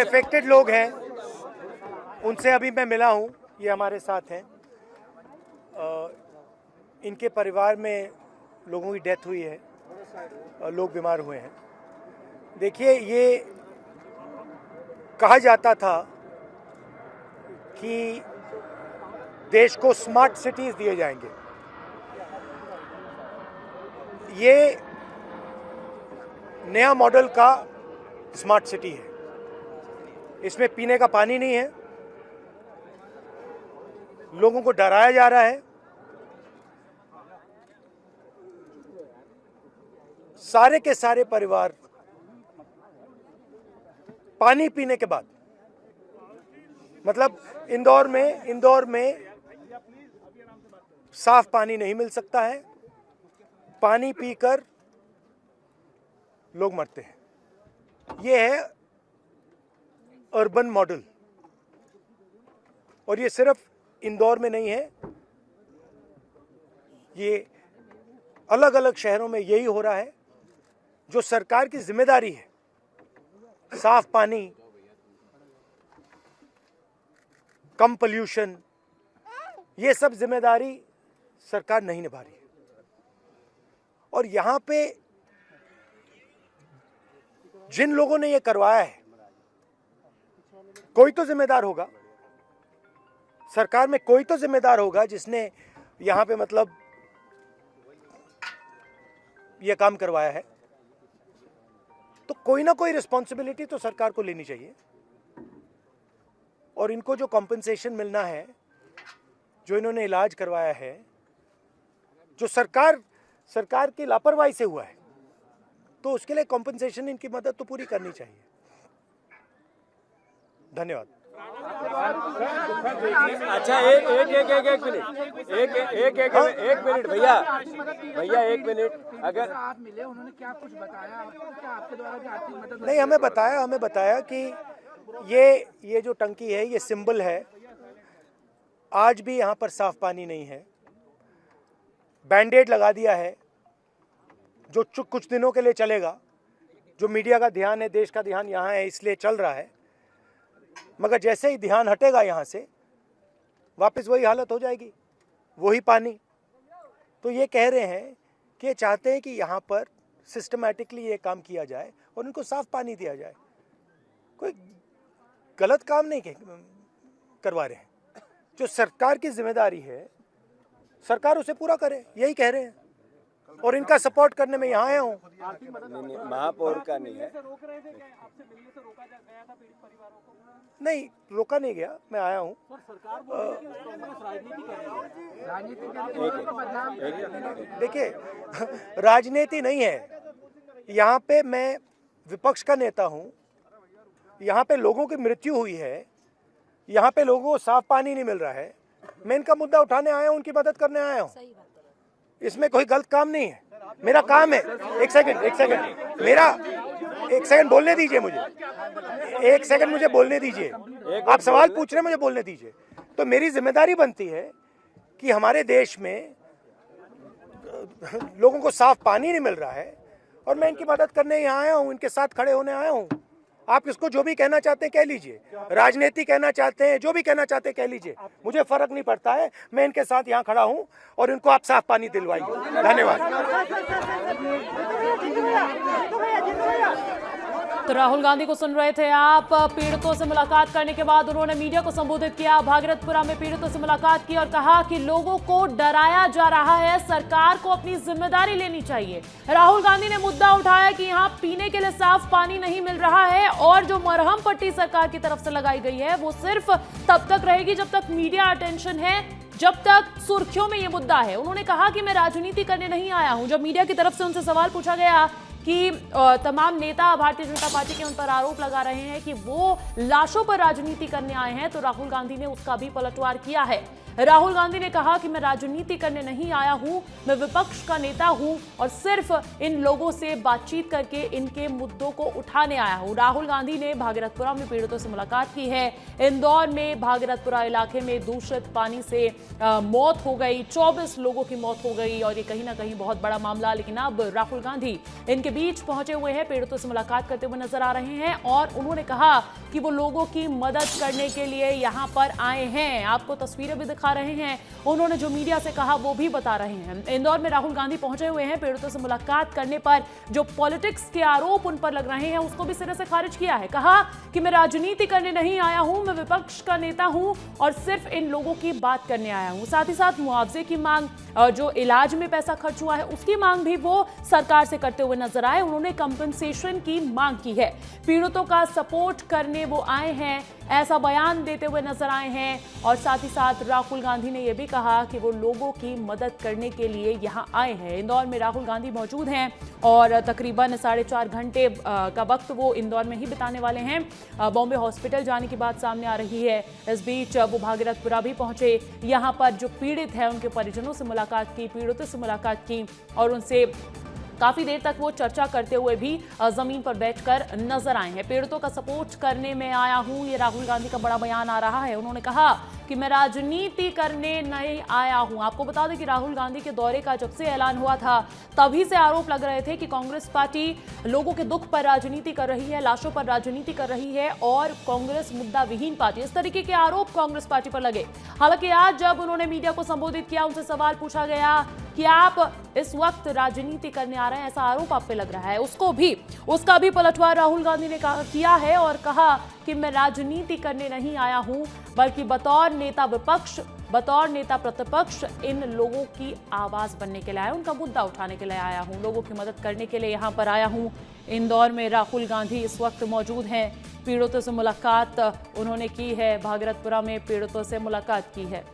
Affected लोग हैं उनसे अभी मैं मिला हूं, ये हमारे साथ हैं। इनके परिवार में लोगों की डेथ हुई है, लोग बीमार हुए हैं। देखिए, ये कहा जाता था कि देश को स्मार्ट सिटीज दिए जाएंगे। ये नया मॉडल का स्मार्ट सिटी है। इसमें पीने का पानी नहीं है, लोगों को डराया जा रहा है। सारे के सारे परिवार पानी पीने के बाद, मतलब इंदौर में साफ पानी नहीं मिल सकता है। पानी पीकर लोग मरते हैं। ये है अर्बन मॉडल, और ये सिर्फ इंदौर में नहीं है, ये अलग अलग शहरों में यही हो रहा है। जो सरकार की जिम्मेदारी है, साफ पानी, कम पोल्यूशन, ये सब जिम्मेदारी सरकार नहीं निभा रही है। और यहां पे जिन लोगों ने ये करवाया है, कोई तो जिम्मेदार होगा, सरकार में कोई तो जिम्मेदार होगा जिसने यहां पे मतलब ये काम करवाया है। तो कोई ना कोई रिस्पॉन्सिबिलिटी तो सरकार को लेनी चाहिए। और इनको जो कॉम्पेंसेशन मिलना है, जो इन्होंने इलाज करवाया है, जो सरकार की लापरवाही से हुआ है, तो उसके लिए कॉम्पेंसेशन, इनकी मदद तो पूरी करनी चाहिए। धन्यवाद। अच्छा, एक मिनट भैया, एक मिनट। अगर आप मिले, उन्होंने क्या कुछ बताया आपको? क्या आपके द्वारा भी आर्थिक मदद? नहीं, हमें बताया कि ये जो टंकी है, ये सिंबल है। आज भी यहाँ पर साफ पानी नहीं है। बैंडेड लगा दिया है, जो कुछ दिनों के लिए चलेगा। जो मीडिया का ध्यान है, देश का ध्यान यहाँ है, इसलिए चल रहा है। मगर जैसे ही ध्यान हटेगा यहाँ से, वापस वही हालत हो जाएगी, वही पानी। तो ये कह रहे हैं कि चाहते हैं कि यहाँ पर सिस्टमैटिकली ये काम किया जाए और उनको साफ पानी दिया जाए। कोई गलत काम नहीं करवा रहे हैं। जो सरकार की जिम्मेदारी है, सरकार उसे पूरा करे, यही कह रहे हैं। और इनका सपोर्ट करने में यहाँ आया हूँ। महापौर का नहीं है। नहीं, रोका नहीं गया, मैं आया हूँ। देखिए, राजनीति नहीं है यहाँ पे। मैं विपक्ष का नेता हूँ। यहाँ पे लोगों की मृत्यु हुई है, यहाँ पे लोगों को साफ पानी नहीं मिल रहा है। मैं इनका मुद्दा उठाने आया हूँ, उनकी मदद करने आया हूँ। इसमें कोई गलत काम नहीं है। मेरा काम है। एक सेकंड मेरा एक सेकंड बोलने दीजिए मुझे। एक सेकंड मुझे बोलने दीजिए। आप सवाल पूछ रहे हैं, मुझे बोलने दीजिए। तो मेरी जिम्मेदारी बनती है कि हमारे देश में लोगों को साफ पानी नहीं मिल रहा है, और मैं इनकी मदद करने यहाँ आया हूँ, इनके साथ खड़े होने आया हूँ। आप इसको जो भी कहना चाहते हैं कह लीजिए, राजनीति कहना चाहते हैं, जो भी कहना चाहते हैं कह लीजिए, मुझे फर्क नहीं पड़ता है। मैं इनके साथ यहाँ खड़ा हूँ और इनको आप साफ पानी दिलवाइए। धन्यवाद। तो राहुल गांधी को सुन रहे थे आप। पीड़ितों से मुलाकात करने के बाद उन्होंने मीडिया को संबोधित किया। भागीरथपुरा में पीड़ितों से मुलाकात की और कहा कि लोगों को डराया जा रहा है, सरकार को अपनी जिम्मेदारी लेनी चाहिए। राहुल गांधी ने मुद्दा उठाया कि यहाँ पीने के लिए साफ पानी नहीं मिल रहा है, और जो मरहम पट्टी सरकार की तरफ से लगाई गई है वो सिर्फ तब तक रहेगी जब तक मीडिया अटेंशन है, जब तक सुर्खियों में ये मुद्दा है। उन्होंने कहा कि मैं राजनीति करने नहीं आया हूं। जब मीडिया की तरफ से उनसे सवाल पूछा गया कि तमाम नेता भारतीय जनता पार्टी के उन पर आरोप लगा रहे हैं कि वो लाशों पर राजनीति करने आए हैं, तो राहुल गांधी ने उसका भी पलटवार किया है। राहुल गांधी ने कहा कि मैं राजनीति करने नहीं आया हूं, मैं विपक्ष का नेता हूं और सिर्फ इन लोगों से बातचीत करके इनके मुद्दों को उठाने आया हूं। राहुल गांधी ने भागीरथपुरा में पीड़ितों से मुलाकात की है। इंदौर में भागीरथपुरा इलाके में दूषित पानी से मौत हो गई, 24 लोगों की मौत हो गई, और ये कहीं ना कहीं बहुत बड़ा मामला। लेकिन अब राहुल गांधी इनके बीच पहुंचे हुए हैं, पीड़ितों से मुलाकात करते हुए नजर आ रहे हैं, और उन्होंने कहा कि कि वो लोगों की मदद करने के लिए यहाँ पर आए हैं। आपको तस्वीरें भी दिखा रहे हैं। उन्होंने जो मीडिया से कहा वो भी बता रहे हैं। इंदौर में राहुल गांधी पहुंचे हुए हैं। पीड़ितों से मुलाकात करने पर जो पॉलिटिक्स के आरोप उन पर लग रहे हैं उसको भी सिरे से खारिज किया है। कहा कि मैं राजनीति करने नहीं आया हूं, मैं विपक्ष का नेता हूं और सिर्फ इन लोगों की बात करने आया हूं। साथ ही साथ मुआवजे की मांग, जो इलाज में पैसा खर्च हुआ है उसकी मांग भी वो सरकार से करते हुए नजर आए। उन्होंने कंपनसेशन की मांग की है। पीड़ितों का सपोर्ट करने वो आए हैं, ऐसा बयान देते हुए नजर आए हैं। और साथ ही साथ राहुल गांधी ने यह भी कहा कि वो लोगों की मदद करने के लिए यहां आए हैं। इंदौर में राहुल गांधी मौजूद हैं और तकरीबन 4.5 घंटे का वक्त वो इंदौर में ही बिताने वाले हैं। बॉम्बे हॉस्पिटल जाने की बात सामने आ रही है। इस बीच वो भागीरथपुरा भी पहुंचे। यहां पर जो पीड़ित है उनके परिजनों से मुलाकात की, पीड़ितों से मुलाकात की और उनसे काफी देर तक वो चर्चा करते हुए भी जमीन पर बैठकर नजर आए हैं। पीड़ितों का सपोर्ट करने में आया हूं, ये राहुल गांधी का बड़ा बयान आ रहा है। उन्होंने कहा कि मैं राजनीति करने नहीं आया हूं। आपको बता दें कि राहुल गांधी के दौरे का जब से ऐलान हुआ था तभी से आरोप लग रहे थे कि कांग्रेस पार्टी लोगों के दुख पर राजनीति कर रही है, लाशों पर राजनीति कर रही है और कांग्रेस मुद्दा विहीन पार्टी। इस तरीके के आरोप कांग्रेस पार्टी पर लगे। हालांकि आज जब उन्होंने मीडिया को संबोधित किया, उनसे सवाल पूछा गया कि आप इस वक्त राजनीति करने आ रहे हैं, ऐसा आरोप आप पे लग रहा है, उसका भी पलटवार राहुल गांधी ने किया है और कहा कि मैं राजनीति करने नहीं आया हूं बल्कि बतौर नेता विपक्ष, बतौर नेता प्रतिपक्ष इन लोगों की आवाज बनने के लिए आया, उनका मुद्दा उठाने के लिए आया हूं, लोगों की मदद करने के लिए यहां पर आया हूं। इंदौर में राहुल गांधी इस वक्त मौजूद हैं। पीड़ितों से मुलाकात उन्होंने की है, भागीरथपुरा में पीड़ितों से मुलाकात की है।